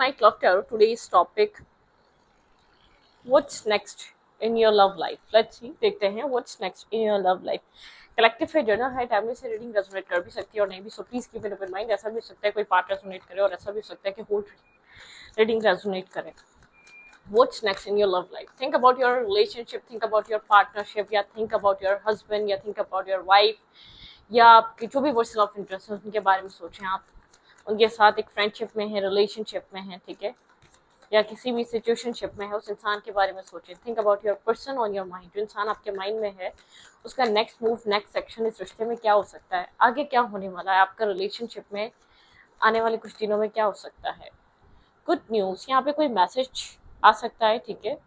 Night Love Tarot. Today's topic, what's next in your love life? Let's see, देखते हैं what's next in your love life. Collective है, journal है, timely से reading resonate कर भी सकती है और नहीं भी, so please keep it open mind. ऐसा भी हो सकता है कोई पार्ट रेजोनेट करे और ऐसा भी हो सकता है कि होल रीडिंग रेजोनेट करे. What's next in your love life? Think about your relationship, think about your partnership, या think about your husband, या think about your wife, या आपके जो भी पर्सन ऑफ इंटरेस्ट है उनके बारे में सोचें. आप उनके साथ एक फ्रेंडशिप में है, रिलेशनशिप में है, ठीक है, या किसी भी सिचुएशनशिप में है, उस इंसान के बारे में सोचें. Think about your person on your mind. जो इंसान आपके माइंड में है उसका नेक्स्ट मूव, नेक्स्ट सेक्शन इस रिश्ते में क्या हो सकता है, आगे क्या होने वाला है, आपका रिलेशनशिप में आने वाले कुछ दिनों में क्या हो सकता है. गुड न्यूज़, यहाँ पे कोई मैसेज आ सकता है, ठीक है.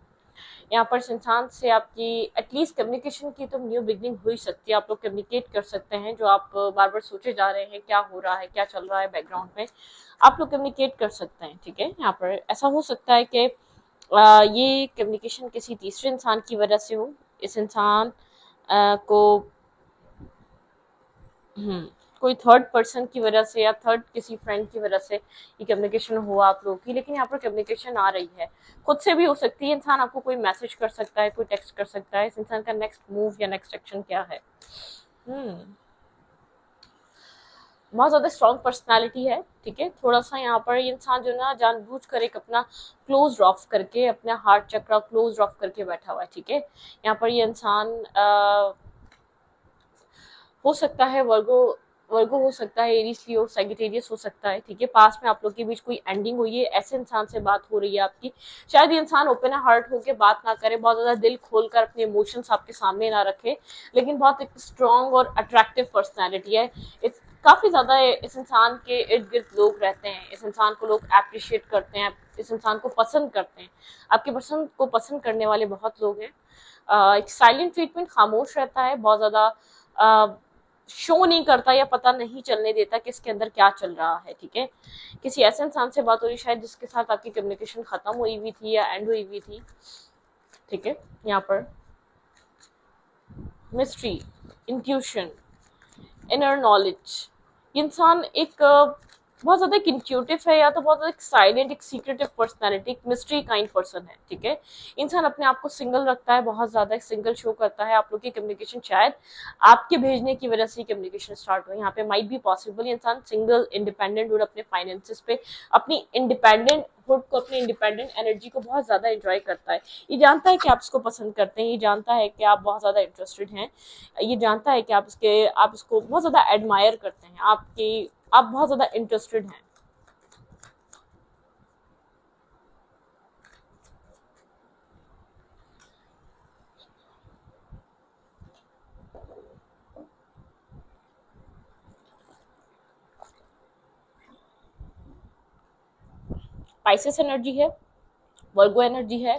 यहाँ पर इस इंसान से आपकी एटलीस्ट कम्युनिकेशन की तो न्यू बिगनिंग हुई सकती है. आप लोग कम्युनिकेट कर सकते हैं जो आप बार बार सोचे जा रहे हैं, क्या हो रहा है, क्या चल रहा है बैकग्राउंड में, आप लोग कम्युनिकेट कर सकते हैं, ठीक है. यहाँ पर ऐसा हो सकता है कि ये कम्युनिकेशन किसी तीसरे इंसान की वजह से हो. इस इंसान को कोई थर्ड पर्सन की वजह से या थर्ड किसी फ्रेंड की वजह से ये कम्युनिकेशन हुआ आप लोगों की, लेकिन यहाँ पर कम्युनिकेशन आ रही है. खुद से भी हो सकती है. इंसान आपको कोई मैसेज कर सकता है, कोई टेक्स्ट कर सकता है. इस इंसान का नेक्स्ट मूव या नेक्स्ट एक्शन क्या है. बहुत ज़्यादा स्ट्रॉन्ग पर्सनालिटी है, ठीक है. थोड़ा सा यहाँ पर ये इंसान जो ना जानबूझ कर एक अपना क्लोज ऑफ करके, अपना हार्ट चक्रा क्लोज ऑफ करके बैठा हुआ है, ठीक है. यहाँ पर ये इंसान हो सकता है वर्गो हो सकता है, एरीज लियो, सैजिटेरियस हो सकता है, ठीक है. पास में आप लोग के बीच कोई एंडिंग हुई है, ऐसे इंसान से बात हो रही है आपकी. शायद ये इंसान ओपन हार्ट होकर बात ना करे, बहुत ज्यादा दिल खोलकर अपने इमोशंस आपके सामने ना रखे, लेकिन बहुत एक स्ट्रॉन्ग और अट्रैक्टिव पर्सनैलिटी है. काफी ज्यादा इस इंसान के इर्द गिर्द लोग रहते हैं. इस इंसान को लोग अप्रिशिएट करते हैं, इस इंसान को पसंद करते हैं. आपकी पसंद को पसंद करने वाले बहुत लोग हैं. एक साइलेंट ट्रीटमेंट, खामोश रहता है, बहुत ज्यादा शो नहीं करता या पता नहीं चलने देता कि इसके अंदर क्या चल रहा है, ठीक है. किसी ऐसे इंसान से बात हो रही शायद जिसके साथ आपकी कम्युनिकेशन खत्म हुई हुई थी या एंड हुई हुई थी, ठीक है. यहाँ पर मिस्ट्री, इंट्यूशन, इनर नॉलेज. इंसान एक बहुत ज्यादा एक इंट्यूटिव है, या तो बहुत ज्यादा एक साइलेंट, एक सीक्रेटिव पर्सनालिटी, एक मिस्ट्री काइंड पर्सन है, ठीक है. इंसान अपने आप को सिंगल रखता है, बहुत ज्यादा सिंगल शो करता है. आप लोग की कम्युनिकेशन शायद आपके भेजने की वजह से कम्युनिकेशन स्टार्ट हो. यहाँ पे माइट बी पॉसिबल इंसान सिंगल इंडिपेंडेंट हुड, अपने फाइनेंसेस पे, अपनी इंडिपेंडेंट हुड को, अपनी इंडिपेंडेंट एनर्जी को बहुत ज्यादा एंजॉय करता है. ये जानता है कि आप इसको पसंद करते हैं, ये जानता है कि आप बहुत ज्यादा इंटरेस्टेड हैं, ये जानता है कि आप इसको बहुत ज्यादा एडमायर करते हैं, आप बहुत ज्यादा इंटरेस्टेड हैं. पाइसेस एनर्जी है, वर्गो एनर्जी है,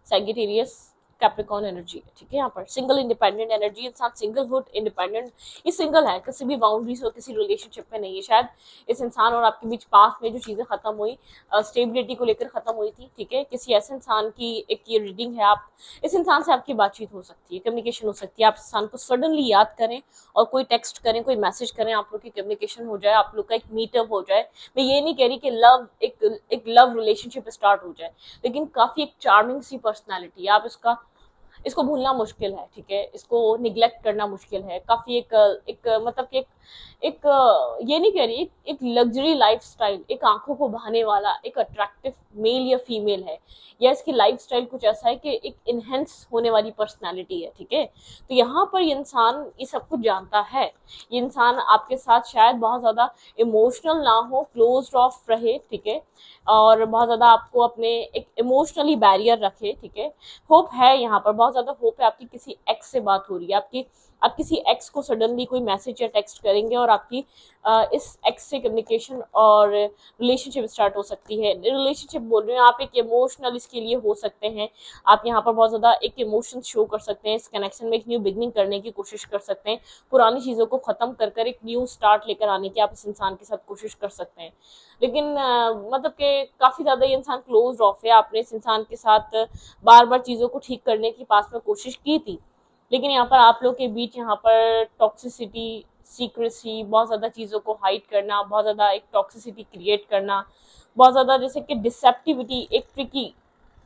सैजिटेरियस, कैप्रिकॉर्न एनर्जी है, ठीक है. यहाँ पर सिंगल इंडिपेंडेंट एनर्जी. इंसान सिंगल हुड, इंडिपेंडेंट, ये सिंगल है, किसी भी बाउंड्रीज और किसी रिलेशनशिप में नहीं है. शायद इस इंसान और आपके बीच पास में जो चीजें खत्म हुई, स्टेबिलिटी को लेकर खत्म हुई थी, ठीक है. किसी ऐसे इंसान की एक ये रीडिंग है. आप इस इंसान से आपकी बातचीत हो सकती है, कम्युनिकेशन हो सकती है. आप इस इंसान को सडनली याद करें और कोई टेक्स्ट करें, कोई मैसेज करें, आप लोग की कम्युनिकेशन हो जाए, आप लोग का एक मीटअप हो जाए. मैं ये नहीं कह रही कि एक लव रिलेशनशिप स्टार्ट हो जाए, लेकिन काफी एक चार्मिंग सी पर्सनालिटी है. आप इसको भूलना मुश्किल है, ठीक है. इसको निग्लेक्ट करना मुश्किल है. काफी एक मतलब कि एक ये नहीं कह रही, एक लग्जरी लाइफस्टाइल, एक आंखों को भाने वाला एक अट्रैक्टिव मेल या फीमेल है, या इसकी लाइफस्टाइल कुछ ऐसा है कि एक इनहेंस होने वाली पर्सनालिटी है, ठीक है. तो यहाँ पर ये इंसान ये सब कुछ जानता है. ये इंसान आपके साथ शायद बहुत ज्यादा इमोशनल ना हो, क्लोज ऑफ रहे, ठीक है, और बहुत ज्यादा आपको अपने एक इमोशनली बैरियर रखे, ठीक है. होप है, यहाँ पर बहुत ज्यादा होप है. आपकी किसी एक्स से बात हो रही है, आप किसी एक्स को सडनली कोई मैसेज या टेक्स्ट करेंगे और आपकी इस एक्स से कम्युनिकेशन और रिलेशनशिप स्टार्ट हो सकती है. रिलेशनशिप बोल रहे हैं, आप एक इमोशनल इसके लिए हो सकते हैं. आप यहाँ पर बहुत ज्यादा एक इमोशन शो कर सकते हैं. इस कनेक्शन में एक न्यू बिगनिंग करने की कोशिश कर सकते हैं. पुरानी चीजों को खत्म कर एक न्यू स्टार्ट लेकर आने की आप इस इंसान के साथ कोशिश कर सकते हैं. लेकिन मतलब कि काफी ज्यादा ये इंसान क्लोज ऑफ है. आपने इस इंसान के साथ बार बार चीजों को ठीक करने की पास में कोशिश की थी, लेकिन यहाँ पर आप लोग के बीच यहाँ पर टॉक्सिसिटी, सीक्रेसी, बहुत ज्यादा चीजों को हाइड करना, बहुत ज्यादा एक टॉक्सिसिटी क्रिएट करना, बहुत ज्यादा जैसे कि डिसेप्टिविटी, एक ट्रिकी,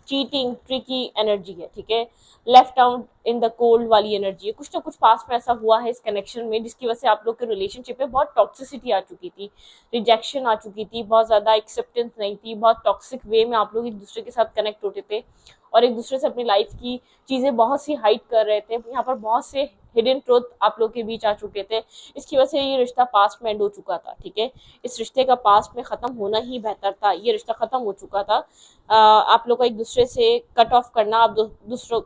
चीटिंग, ट्रिकी एनर्जी है, ठीक है। Left out in the cold वाली एनर्जी है। कुछ ना कुछ पास्ट में ऐसा हुआ है इस कनेक्शन में जिसकी वजह से आप लोग के रिलेशनशिप में बहुत टॉक्सिसिटी आ चुकी थी, रिजेक्शन आ चुकी थी, बहुत ज्यादा एक्सेप्टेंस नहीं थी, बहुत टॉक्सिक वे में आप लोग एक दूसरे के साथ कनेक्ट होते थे और एक दूसरे से अपनी लाइफ की चीजें बहुत सी हाइड कर रहे थे। यहाँ पर बहुत से हिडन ट्रूथ आप लोग के बीच आ चुके थे। इसकी वजह से ये रिश्ता पास्ट में एंड हो चुका था, ठीक है। इस रिश्ते का पास्ट में खत्म होना ही बेहतर था। ये रिश्ता खत्म हो चुका था। आप लोग का एक दूसरे से कट ऑफ करना, आप दूसरों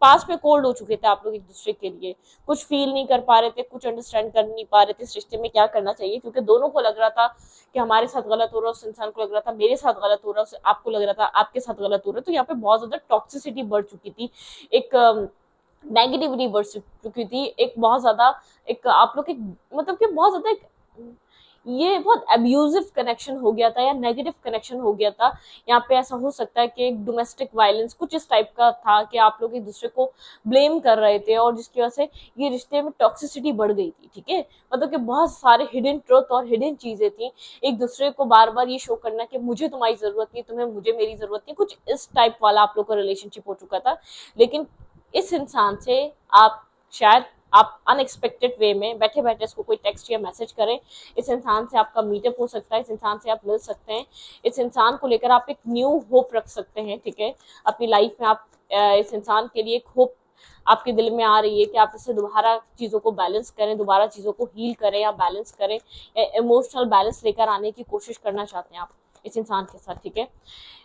पास में कोल्ड हो चुके थे आप लोग एक दूसरे के लिए, कुछ फील नहीं कर पा रहे थे, कुछ अंडरस्टैंड कर नहीं पा रहे थे इस रिश्ते में क्या करना चाहिए, क्योंकि दोनों को लग रहा था कि हमारे साथ गलत हो रहा है, उस इंसान को लग रहा था मेरे साथ गलत हो रहा है, आपको लग रहा था आपके साथ गलत हो रहा है। तो यहाँ पे बहुत ज्यादा टॉक्सिसिटी बढ़ चुकी थी, एक नेगेटिविटी बढ़ चुकी थी, एक बहुत ज्यादा एक आप लोग के मतलब कि बहुत ज्यादा एक ये बहुत अब्यूजिव कनेक्शन हो गया था या नेगेटिव कनेक्शन हो गया था। यहाँ पे ऐसा हो सकता है कि एक डोमेस्टिक वायलेंस कुछ इस टाइप का था कि आप लोग एक दूसरे को ब्लेम कर रहे थे और जिसकी वजह से ये रिश्ते में टॉक्सिसिटी बढ़ गई थी, ठीक है। मतलब कि बहुत सारे हिडन ट्रुथ और हिडन चीजें थी, एक दूसरे को बार बार ये शो करना कि मुझे तुम्हारी जरूरत नहीं, तुम्हें मुझे मेरी जरूरत नहीं, कुछ इस टाइप वाला आप लोग का रिलेशनशिप हो चुका था। लेकिन इस इंसान से आप शायद आप अनएक्सपेक्टेड वे में बैठे बैठे इसको कोई टेक्स्ट या मैसेज करें, इस इंसान से आपका मीटअप हो सकता है, इस इंसान से आप मिल सकते हैं, इस इंसान को लेकर आप एक न्यू होप रख सकते हैं, ठीक है। अपनी लाइफ में आप इस इंसान के लिए एक होप आपके दिल में आ रही है कि आप इससे दोबारा चीज़ों को बैलेंस करें, दोबारा चीज़ों को हील करें या बैलेंस करें, या इमोशनल बैलेंस लेकर आने की कोशिश करना चाहते हैं आप इस इंसान के साथ, ठीक है।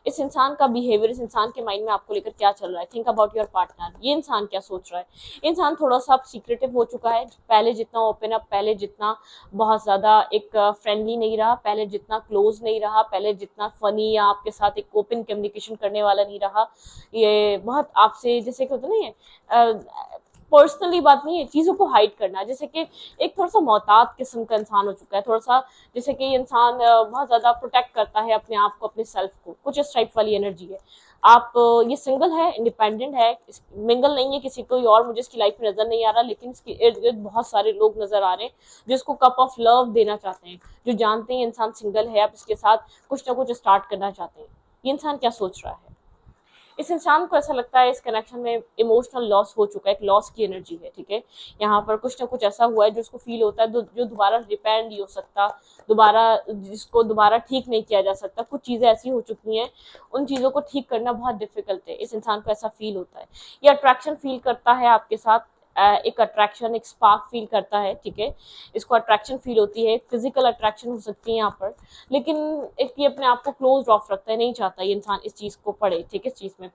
इस इंसान का बिहेवियर, इस इंसान के माइंड में आपको लेकर क्या चल रहा है, थिंक अबाउट योर पार्टनर। ये इंसान क्या सोच रहा है, इंसान थोड़ा सा सीक्रेटिव हो चुका है, पहले जितना ओपन अप, पहले जितना बहुत ज्यादा एक फ्रेंडली नहीं रहा, पहले जितना क्लोज नहीं रहा, पहले जितना फनी या आपके साथ एक ओपन कम्युनिकेशन करने वाला नहीं रहा। ये बहुत आपसे जैसे कि होता नहीं है पर्सनली बात नहीं है, चीज़ों को हाइड करना, जैसे कि एक थोड़ा सा मोहतात किस्म का इंसान हो चुका है, थोड़ा सा जैसे कि इंसान बहुत ज़्यादा प्रोटेक्ट करता है अपने आप को, अपने सेल्फ को, कुछ इस टाइप वाली एनर्जी है। आप ये सिंगल है, इंडिपेंडेंट है, मिंगल नहीं है किसी कोई और मुझे इसकी लाइफ में नजर नहीं आ रहा, लेकिन इसके इर्द गिर्द बहुत सारे लोग नजर आ रहे हैं जो इसको कप ऑफ लव देना चाहते हैं, जो जानते हैं इंसान सिंगल है, आप इसके साथ कुछ ना कुछ स्टार्ट करना चाहते हैं। ये इंसान क्या सोच रहा है, इस इंसान को ऐसा लगता है इस कनेक्शन में इमोशनल लॉस हो चुका है, एक लॉस की एनर्जी है, ठीक है। यहाँ पर कुछ ना कुछ ऐसा हुआ है जो उसको फील होता है, जो दोबारा रिपेयर नहीं हो सकता, दोबारा जिसको दोबारा ठीक नहीं किया जा सकता। कुछ चीज़ें ऐसी हो चुकी हैं, उन चीज़ों को ठीक करना बहुत डिफिकल्ट है, इस इंसान को ऐसा फील होता है। ये अट्रैक्शन फील करता है आपके साथ, एक अट्रैक्शन, एक स्पार्क फील करता है, ठीक है। इसको अट्रैक्शन फील होती है, फिजिकल अट्रैक्शन हो सकती है यहाँ पर, लेकिन एक ये अपने आप को क्लोज ऑफ रखता है, नहीं चाहता ये इंसान इस चीज को पढ़े, ठीक है। इस चीज में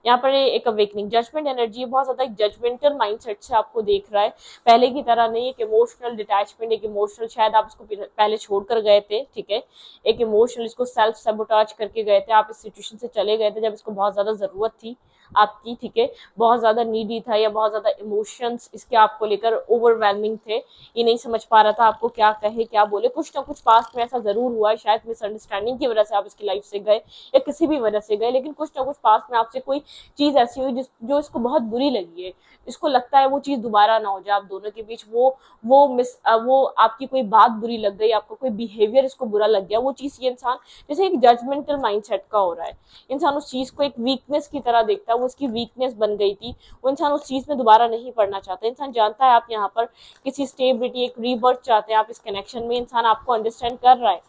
यहाँ पर एक अवेकनिंग जजमेंट एनर्जी, बहुत ज्यादा एक जजमेंटल माइंडसेट से आपको देख रहा है, पहले की तरह नहीं, एक इमोशनल डिटैचमेंट, एक इमोशनल, शायद आप इसको पहले छोड़कर गए थे, ठीक है। एक इमोशनल इसको सेल्फ सैबोटाज करके गए थे, आप इस सिचुएशन से चले गए थे जब इसको बहुत ज्यादा जरूरत थी आपकी, ठीक है। बहुत ज्यादा नीडी था या बहुत ज्यादा इमोशंस इसके आपको लेकर ओवरवेलमिंग थे, ये नहीं समझ पा रहा था आपको क्या कहे क्या बोले। कुछ ना कुछ पास्ट में ऐसा जरूर हुआ है, शायद मिसअंडरस्टैंडिंग की वजह से आप इसकी लाइफ से गए या किसी भी वजह से गए, लेकिन कुछ ना कुछ पास्ट में आपसे कोई चीज ऐसी हुई जो इसको बहुत बुरी लगी है, इसको लगता है वो चीज दोबारा ना हो जाए आप दोनों के बीच, वो आपकी कोई बात बुरी लग गई, आपका कोई बिहेवियर इसको बुरा लग गया, वो चीज ये इंसान जैसे एक जजमेंटल माइंडसेट का हो रहा है, इंसान उस चीज को एक वीकनेस की तरह देखता है, वो उसकी वीकनेस बन गई थी, वो इंसान उस चीज में दोबारा नहीं पड़ना चाहता। इंसान जानता है आप यहाँ पर किसी स्टेबिलिटी, एक रीबर्थ चाहते हैं आप इस कनेक्शन में, इंसान आपको अंडरस्टैंड कर रहा है,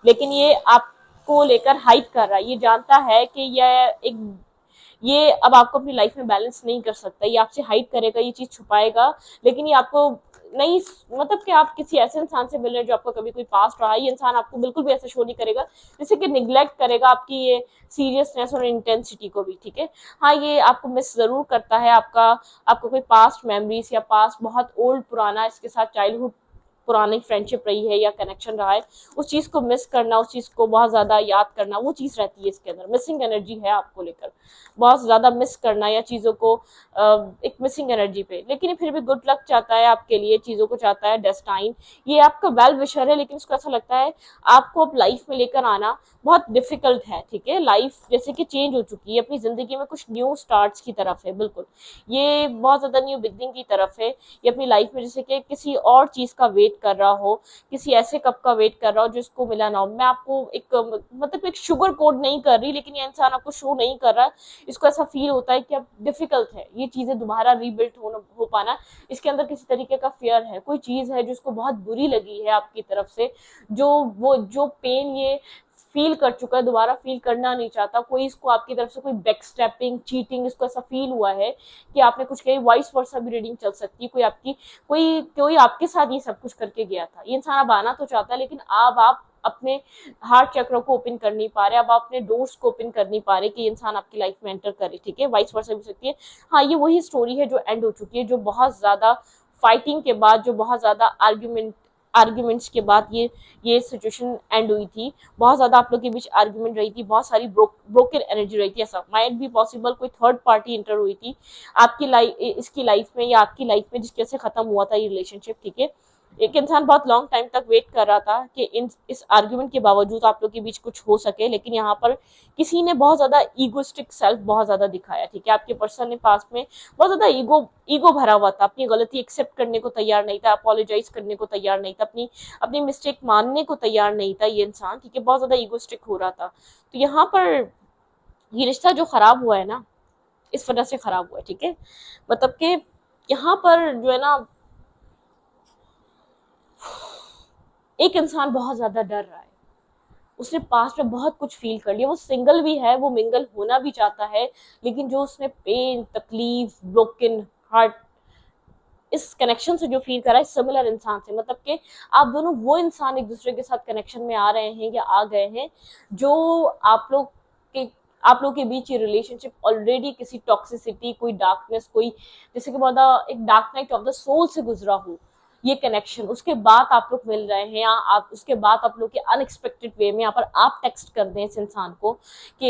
लेकिन ये आपको लेकर हाइड कर रहा है, ये जानता है कि ये अब आपको अपनी लाइफ में बैलेंस नहीं कर सकता, ये आपसे हाइड करेगा, ये चीज छुपाएगा, लेकिन ये आपको नहीं, मतलब कि आप किसी ऐसे इंसान से मिल रहे हैं जो आपका कभी कोई पास्ट रहा है, ये इंसान आपको बिल्कुल भी ऐसा शो नहीं करेगा, जैसे कि निग्लेक्ट करेगा आपकी ये सीरियसनेस और इंटेंसिटी को भी, ठीक है। हाँ, ये आपको मिस जरूर करता है, आपका कोई पास्ट मेमोरीज या पास्ट बहुत ओल्ड पुराना इसके साथ चाइल्डहुड पुरानी फ्रेंडशिप रही है या कनेक्शन रहा है, उस चीज को मिस करना, उस चीज को बहुत ज्यादा याद करना, वो चीज रहती है इसके अंदर, मिसिंग एनर्जी है आपको लेकर, बहुत ज्यादा मिस करना या चीजों को एक मिसिंग एनर्जी पे, लेकिन फिर भी गुड लक चाहता है आपके लिए, चीजों को चाहता है, डेस्टाइन, ये आपका वेल विशर है, लेकिन उसको ऐसा लगता है आपको अब लाइफ में लेकर आना बहुत डिफिकल्ट है, ठीक है। लाइफ जैसे कि चेंज हो चुकी है, अपनी जिंदगी में कुछ न्यू स्टार्ट्स की तरफ है, बिल्कुल ये बहुत ज्यादा न्यू बिगनिंग की तरफ है, ये अपनी लाइफ में जैसे कि किसी और चीज का वेट कर रहा हो, किसी ऐसे कप का वेट कर रहा हो जिसको मिला ना हो। मैं आपको एक मतलब एक शुगर कोड नहीं कर रही, लेकिन ये इंसान आपको शो नहीं कर रहा, इसको ऐसा फील होता है कि अब डिफिकल्ट है ये चीजें दोबारा रीबिल्ड हो पाना। इसके अंदर किसी तरीके का फियर है, कोई चीज है जिसको बहुत बुरी लगी है आपकी तरफ से, जो पेन ये फील कर चुका है, दोबारा फील करना नहीं चाहता। कोई इसको आपकी तरफ से कोई बैकस्टेपिंग, चीटिंग, इसको ऐसा फील हुआ है कि आपने कुछ कही। वाइस वर्सा भी रीडिंग चल सकती है, कोई आपके साथ ये सब कुछ करके गया था। ये इंसान अब आना तो चाहता है, लेकिन अब आप अपने हार्ट चक्र को ओपन कर नहीं पा रहे, अब आप अपने डोर्स को ओपन कर नहीं पा रहे कि ये इंसान आपकी लाइफ में एंटर करे। ठीक है, वाइस वर्सा भी सकती है। हाँ, ये वही स्टोरी है जो एंड हो चुकी है, जो बहुत ज्यादा फाइटिंग के बाद, जो बहुत ज्यादा आर्ग्यूमेंट्स के बाद ये सिचुएशन एंड हुई थी। बहुत ज्यादा आप लोग के बीच आर्ग्यूमेंट रही थी, बहुत सारी ब्रोकन एनर्जी रही थी। ऐसा माइट भी पॉसिबल कोई थर्ड पार्टी इंटर हुई थी आपकी इसकी लाइफ में या आपकी लाइफ में, जिसकी वजह से खत्म हुआ था ये रिलेशनशिप। ठीक है, एक इंसान बहुत लॉन्ग टाइम तक वेट कर रहा था कि इस आर्ग्यूमेंट के बावजूद आप लोग के बीच कुछ हो सके, लेकिन यहाँ पर किसी ने बहुत ज्यादा ईगोस्टिक सेल्फ बहुत ज्यादा दिखाया। ठीक है, आपके पर्सन ने पास में बहुत ज्यादा ईगो भरा हुआ था, अपनी गलती एक्सेप्ट करने को तैयार नहीं था, अपोलोजाइज करने को तैयार नहीं था, अपनी मिस्टेक मानने को तैयार नहीं था ये इंसान। ठीक है, बहुत ज्यादा ईगोस्टिक हो रहा था। तो यहाँ पर ये रिश्ता जो खराब हुआ है ना, इस वजह से खराब हुआ है। ठीक है, मतलब कि यहाँ पर जो है ना, एक इंसान बहुत ज्यादा डर रहा है, उसने पास्ट में बहुत कुछ फील कर लिया, वो सिंगल भी है, वो मिंगल होना भी चाहता है, लेकिन जो उसने पेन, तकलीफ, ब्रोकन हार्ट इस कनेक्शन से जो फील करा है सिमिलर इंसान से, मतलब कि आप दोनों वो इंसान एक दूसरे के साथ कनेक्शन में आ रहे हैं या आ गए हैं, जो आप लोग के बीच ये रिलेशनशिप ऑलरेडी किसी टॉक्सिसिटी, कोई डार्कनेस, कोई जैसे कि बहुत एक dark night of the soul से गुजरा हो ये कनेक्शन। उसके बाद आप लोग मिल रहे हैं, या आप उसके बाद आप लोग के अनएक्सपेक्टेड वे में यहाँ पर आप टेक्स्ट कर दें इस इंसान को कि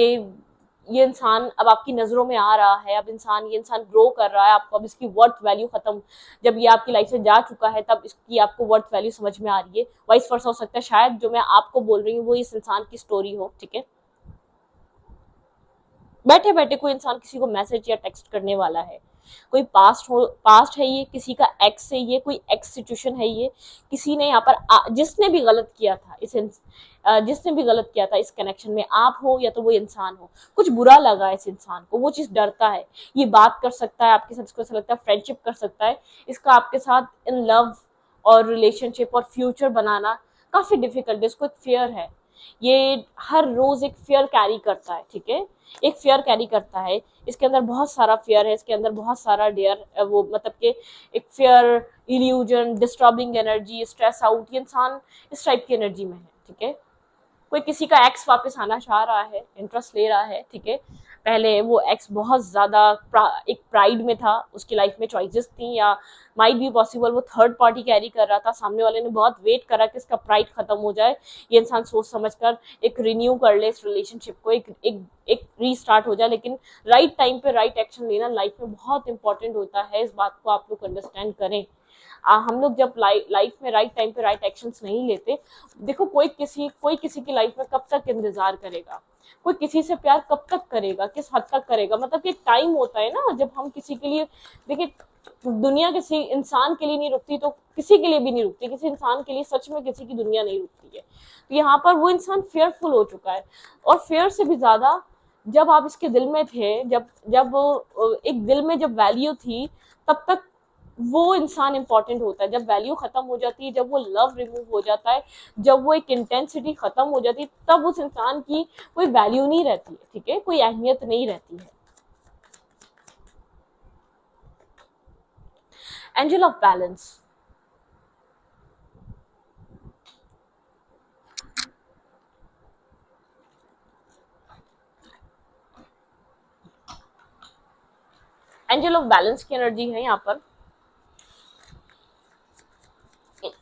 ये इंसान अब आपकी नजरों में आ रहा है, अब ये इंसान ग्रो कर रहा है, आपको अब इसकी वर्थ वैल्यू खत्म, जब ये आपकी लाइफ से जा चुका है तब इसकी आपको वर्थ वैल्यू समझ में आ रही है। वाइस वर्सा हो सकता है, शायद जो मैं आपको बोल रही हूँ वो इस इंसान की स्टोरी हो। ठीक है, बैठे बैठे कोई इंसान किसी को मैसेज या टेक्स्ट करने वाला है, कोई पास्ट है ये, किसी का एक्स है ये, कोई एक्स सिचुएशन है ये, किसी ने यहाँ पर जिसने भी गलत किया था जिसने भी गलत किया था इस कनेक्शन में, आप हो या तो वो इंसान हो, कुछ बुरा लगा इस इंसान को, वो चीज डरता है, ये बात कर सकता है आपके साथ, इसको ऐसा लगता है फ्रेंडशिप कर सकता है, इसका आपके साथ इन लव और रिलेशनशिप और फ्यूचर बनाना काफी डिफिकल्ट है, इसको एक फियर है, ये हर रोज एक फियर कैरी करता है। ठीक है, एक फियर कैरी करता है, इसके अंदर बहुत सारा फियर है, इसके अंदर बहुत सारा डेयर, वो मतलब कि एक fear, illusion, disturbing energy, stress out, ये इंसान इस टाइप की एनर्जी में है। ठीक है, कोई किसी का एक्स वापस आना चाह रहा है, इंटरेस्ट ले रहा है। ठीक है, पहले वो एक्स बहुत ज्यादा एक प्राइड में था, उसकी लाइफ में चॉइसेस थी, या माइट बी पॉसिबल वो थर्ड पार्टी कैरी कर रहा था, सामने वाले ने बहुत वेट करा कि इसका प्राइड खत्म हो जाए, ये इंसान सोच समझकर एक रिन्यू कर ले इस रिलेशनशिप को, एक रीस्टार्ट हो जाए। लेकिन राइट टाइम पे राइट एक्शन लेना लाइफ में बहुत इंपॉर्टेंट होता है, इस बात को आप लोग अंडरस्टैंड करें। हम लोग जब लाइफ में राइट टाइम पे राइट एक्शंस नहीं लेते, देखो कोई किसी की लाइफ में कब तक इंतजार करेगा, कोई किसी से प्यार कब तक करेगा, किस हद तक करेगा, मतलब कि टाइम होता है ना जब हम किसी के लिए, देखिए दुनिया किसी इंसान के लिए नहीं रुकती तो किसी के लिए भी नहीं रुकती, किसी इंसान के लिए सच में किसी की दुनिया नहीं रुकती है। तो यहाँ पर वो इंसान फेयरफुल हो चुका है, और फेयर से भी ज्यादा जब आप इसके दिल में थे, जब एक दिल में जब वैल्यू थी, तब तक वो इंसान इंपॉर्टेंट होता है। जब वैल्यू खत्म हो जाती है, जब वो लव रिमूव हो जाता है, जब वो एक इंटेंसिटी खत्म हो जाती है, तब उस इंसान की कोई वैल्यू नहीं रहती है। ठीक है, कोई अहमियत नहीं रहती है। Angel of balance, angel of balance की एनर्जी है यहाँ पर।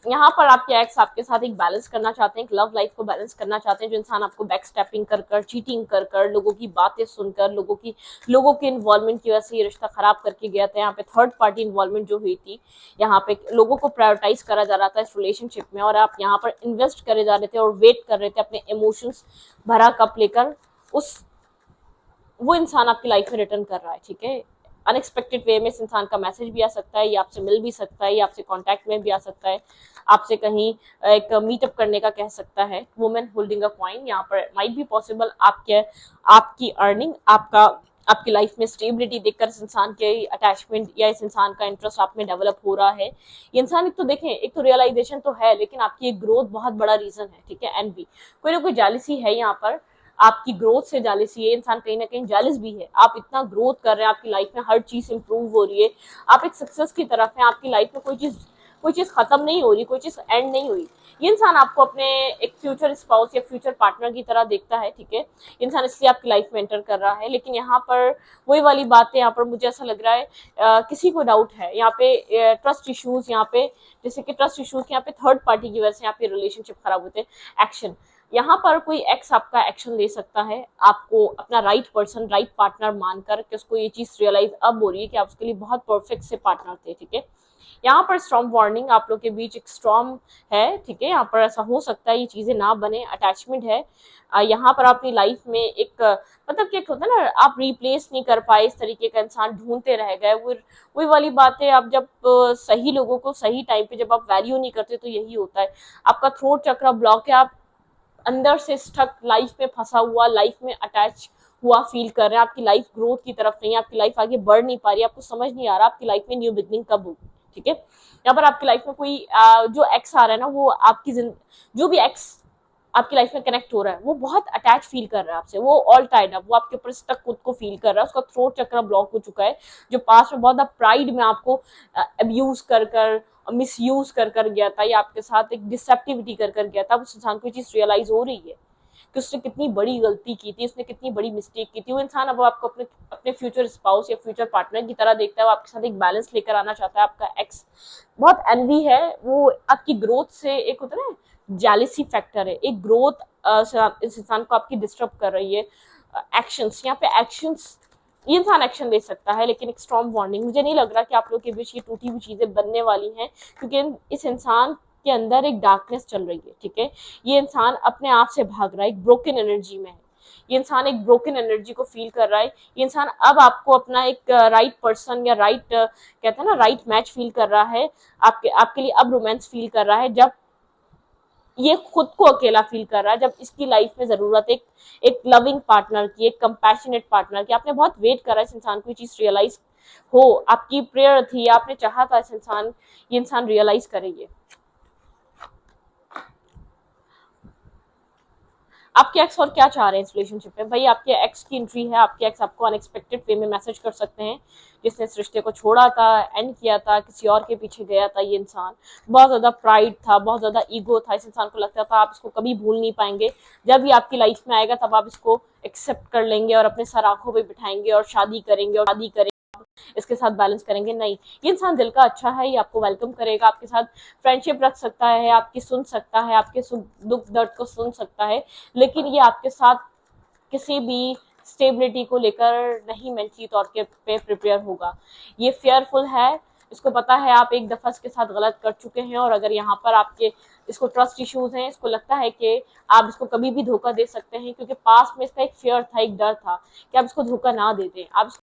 यहाँ पर आपके एक्स आपके साथ एक बैलेंस करना चाहते हैं, एक लव लाइफ को बैलेंस करना चाहते हैं। जो इंसान आपको बैक स्टेपिंग कर कर, चीटिंग कर कर, लोगों की बातें सुनकर, लोगों के इन्वॉल्वमेंट की वजह से ये रिश्ता खराब करके गया था। यहाँ पे थर्ड पार्टी इन्वॉल्वमेंट जो हुई थी, यहाँ पे लोगों को प्रायोरिटाइज करा जा रहा था इस रिलेशनशिप में, और आप यहाँ पर इन्वेस्ट करे जा रहे थे और वेट कर रहे थे अपने इमोशंस भरा कप लेकर, वो इंसान आपकी लाइफ में रिटर्न कर रहा है। ठीक है, अनएक्सपेक्टेड वे में इस इंसान का मैसेज भी आ सकता है, ये आपसे मिल भी सकता है, ये आपसे कांटेक्ट में भी आ सकता है, आपसे कहीं एक मीटअप करने का कह सकता है। वुमेन होल्डिंग अ कॉइन, यहाँ पर माइट बी पॉसिबल आपकी अर्निंग, आपकी लाइफ में स्टेबिलिटी देखकर इस इंसान के अटैचमेंट या इस इंसान का इंटरेस्ट आप में डेवलप हो रहा है। ये इंसान एक तो देखें, एक तो रियलाइजेशन तो है, लेकिन आपकी एक ग्रोथ बहुत बड़ा रीजन है, ठीक है। एनवी, कोई ना कोई जालिसी है यहाँ पर, आपकी ग्रोथ से जालिसी है। इंसान कहीं ना कहीं जालिस भी है, आप इतना ग्रोथ कर रहे हैं, आपकी लाइफ में हर चीज इंप्रूव हो रही है, आप एक सक्सेस की तरफ है, आपकी लाइफ में कोई चीज खत्म नहीं हो रही, कोई चीज एंड नहीं हुई। ये इंसान आपको अपने एक फ्यूचर स्पाउस या फ्यूचर पार्टनर की तरह देखता है, ठीक है। इंसान इसलिए आपकी लाइफ में एंटर कर रहा है। लेकिन यहाँ पर वही वाली बात है, यहाँ पर मुझे ऐसा लग रहा है किसी को डाउट है यहाँ पे, ट्रस्ट इश्यूज यहाँ पे, जैसे कि ट्रस्ट इश्यूज यहाँ पे थर्ड पार्टी की वजह से यहाँ पे रिलेशनशिप खराब होते हैं। एक्शन, यहाँ पर कोई एक्स आपका एक्शन ले सकता है, आपको अपना राइट पर्सन, राइट पार्टनर मानकर कि उसको ये चीज रियलाइज अब हो रही है कि आप उसके लिए बहुत परफेक्ट से पार्टनर थे, ठीक है। यहाँ पर स्टॉर्म वार्निंग, आप लोग के बीच एक स्टॉर्म है, ठीक है। यहाँ पर ऐसा हो सकता है ये चीजें ना बने, अटैचमेंट है। यहाँ पर अपनी लाइफ में एक मतलब क्या होता है ना, आप रिप्लेस नहीं कर पाए, इस तरीके का इंसान ढूंढते रह गए। वही वाली बात है, आप जब सही लोगों को सही टाइम पे जब आप वैल्यू नहीं करते तो यही होता है, आपका थ्रोट चक्र ब्लॉक है, आप अंदर से स्टक, लाइफ में फंसा हुआ, लाइफ में अटैच हुआ फील कर रहे हैं, आपकी लाइफ ग्रोथ की तरफ नहीं है, आपकी लाइफ आगे बढ़ नहीं पा रही, आपको समझ नहीं आ रहा आपकी लाइफ में न्यू बिगनिंग कब होगी, ठीक है। यहाँ पर आपकी लाइफ में कोई जो एक्स आ रहा है ना, वो जो भी एक्स आपकी लाइफ में कनेक्ट हो रहा है, वो बहुत अटैच फील कर रहा है आपसे, वो ऑल टाइड अप, वो आपके ऊपर स्टक खुद को फील कर रहा है, उसका थ्रोट चक्र ब्लॉक हो चुका है। जो पास में बहुत प्राइड में आपको अब्यूज कर मिस यूज कर गया था, या आपके साथ एक डिसेप्टिविटी कर गया था, उस इंसान को ये चीज रियलाइज हो रही है कि उसने कितनी बड़ी गलती की थी, उसने कितनी बड़ी मिस्टेक की थी। वो इंसान अब आपको अपने अपने फ्यूचर स्पाउस या फ्यूचर पार्टनर की तरह देखता है, वो आपके साथ एक बैलेंस लेकर आना चाहता है। आपका एक्स बहुत एनवी है, वो आपकी ग्रोथ से, एक होता है ना जेलिसी फैक्टर है, एक ग्रोथ इस इंसान को आपकी डिस्टर्ब कर रही है। एक्शंस, यहाँ पे एक्शंस, ये इंसान एक्शन ले सकता है, लेकिन एक स्ट्रॉन्ग वार्निंग, मुझे नहीं लग रहा कि आप लोग के बीच ये टूटी हुई चीजें बनने वाली हैं, क्योंकि इस इंसान के अंदर एक डार्कनेस चल रही है, ठीक है। ये इंसान अपने आप से भाग रहा है, एक ब्रोकन एनर्जी में है, ये इंसान एक ब्रोकन एनर्जी को फील कर रहा है। ये इंसान अब आपको अपना एक राइट पर्सन या राइट कहते हैं ना राइट मैच फील कर रहा है, आपके लिए अब रोमांस फील कर रहा है, जब ये खुद को अकेला फील कर रहा है, जब इसकी लाइफ में जरूरत एक लविंग पार्टनर की, एक कंपैशनेट पार्टनर की। आपने बहुत वेट करा इस इंसान को ये चीज रियलाइज हो, आपकी प्रेयर थी, आपने चाहा था ये इंसान रियलाइज करेंगे। आपके एक्स और क्या चाह रहे हैं इस रिलेशनशिप में? भाई आपके एक्स की एंट्री है, आपके एक्स आपको अनएक्सपेक्टेड वे में मैसेज कर सकते हैं, जिसने इस रिश्ते को छोड़ा था, एंड किया था, किसी और के पीछे गया था। ये इंसान बहुत ज्यादा प्राइड था, बहुत ज्यादा ईगो था, इस इंसान को लगता था आप इसको कभी भूल नहीं पाएंगे, जब ये आपकी लाइफ में आएगा तब आप इसको एक्सेप्ट कर लेंगे और अपने सर आंखों पे बिठाएंगे और शादी करेंगे, इसके साथ बैलेंस करेंगे। नहीं, ये इंसान दिल का अच्छा है, ये आपको वेलकम करेगा, आपके साथ फ्रेंडशिप रख सकता है, आपकी सुन सकता है, आपके दुख दर्द को सुन सकता है, लेकिन ये आपके साथ किसी भी स्टेबिलिटी को लेकर नहीं मेंटली तौर पे प्रिपेयर होगा। ये फेयरफुल है, इसको पता है आप एक दफा इसके साथ गलत कर चुके हैं, और अगर यहाँ पर आपके इसको ट्रस्ट इश्यूज हैं, इसको लगता है कि आप इसको कभी भी धोखा दे सकते हैं, क्योंकि पास में इसका एक फियर था, एक डर था कि आप इसको धोखा ना दे दें, आप